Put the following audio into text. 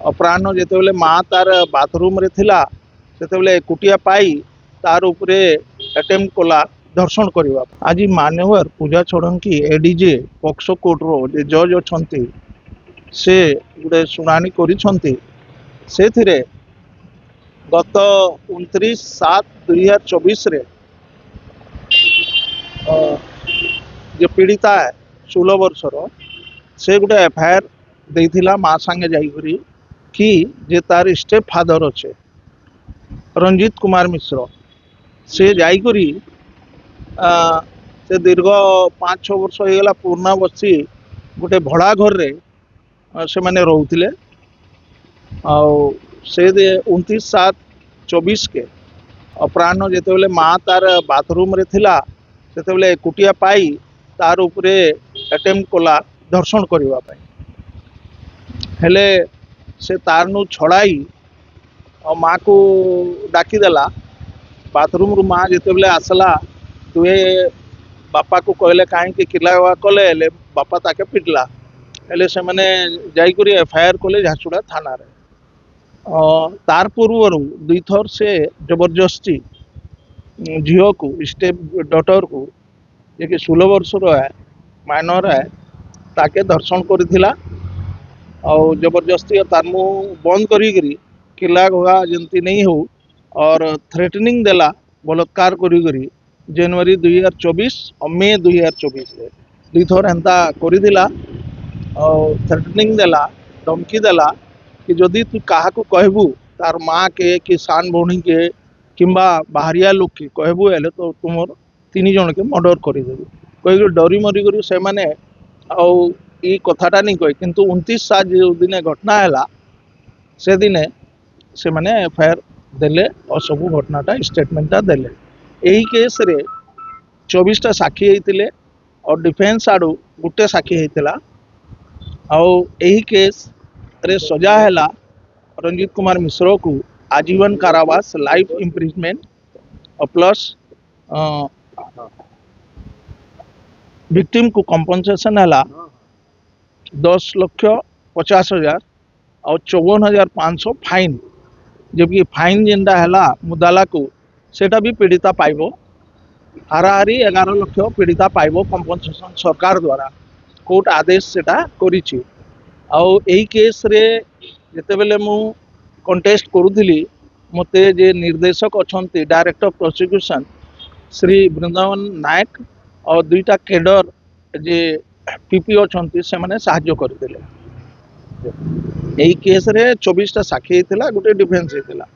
अपराह्न जितेबाला माँ तार बाथरूम रे थिला सेतेबाला एकुटिया पाई तार उपरे अटेम्प्ट कला धर्षण करने। आज मान्यवर पूजा षडंगी एडीजे पॉक्सो कोर्ट रो जे जज अच्छा से गोटे शुणाणी कर गत 29/7/2024 रे जो पीड़िता है 16 वर्षर से गोटे एफआईआर देथिला माँ संगे जाइकरी कि जे तार स्टेप फादर अच्छे रंजीत कुमार मिश्र से जाइकरी से दीर्घ 5-6 वर्ष हो गला पूर्णा बसी गोटे भड़ा घर रे से माने रोउथिले से 29/7/24 के अपराह्न जितेबाला माँ तार बाथरूम रे थिला सेतेबाला एकुटिया पाई तार उपरे अटेम्प्ट कला धर्षण करने हेले से तार नु छड़ाई और माँ को डाकीदेला बाथरूम रु माँ जितेबाला आसला तुए बापा को कहले कहीं किला कले बापा ताके पिटला हेले से माने जाइकरी एफआईआर कले झारसुड़ा थाना रे। तार पूर्व 2 थर से जबरदस्ती झील को स्टेप डॉटर को जे कि 16 वर्षर है माइनर है ताके दर्शन करथिला और जबरदस्ती तार मुँह बंद करी किला घोगा जंती नहीं हो और थ्रेटनिंग देला बलात्कार करी जनवरी 2024 और मे 2024 रे 2 थर एंता करिदिला और थ्रेटनिंग देला धमकी देला कि जदि तू क्या कहबू तार माँ के कि सान भौणी के किंबा बाहरिया लोक के कहबू हेले तो तुम 3 जन के मर्डर करदेवी कह डरी मरिक से मैंने आई कथाटा नहीं कहे किंतु 29/7 जो दिन घटना है से दिने से मैंने एफआईआर देले और सब घटनाटा स्टेटमेंटा देले। यही केस रे 24टा साक्षी होते और डिफेन्स आड़ू गोटे साक्षी होता यही केस रे सजा है रंजीत कुमार मिश्र को आजीवन कारावास लाइफ इम्प्रिजमेंट और प्लस विक्टिम को कंपनसेशन है 10,50,000 और 54,500 फाइन जबकि फाइन जेनटा है मुदाला को सेटा भी पीड़िता पाइब हाराहारी 11 लाख पीड़िता पाइब कंपनसेशन सरकार द्वारा कोर्ट आदेश सेटा करिछि। यही केस रे जितेबेले मु कंटेस्ट करुली मते जे निर्देशक अच्छा डायरेक्टर प्रोसिक्यूशन श्री वृंदावन नायक और 2टा केडर जे पीपी अच्छा से माने साहाय्य करते। यही केस रे 24टा साक्षी होता गोटे डिफेन्स होता।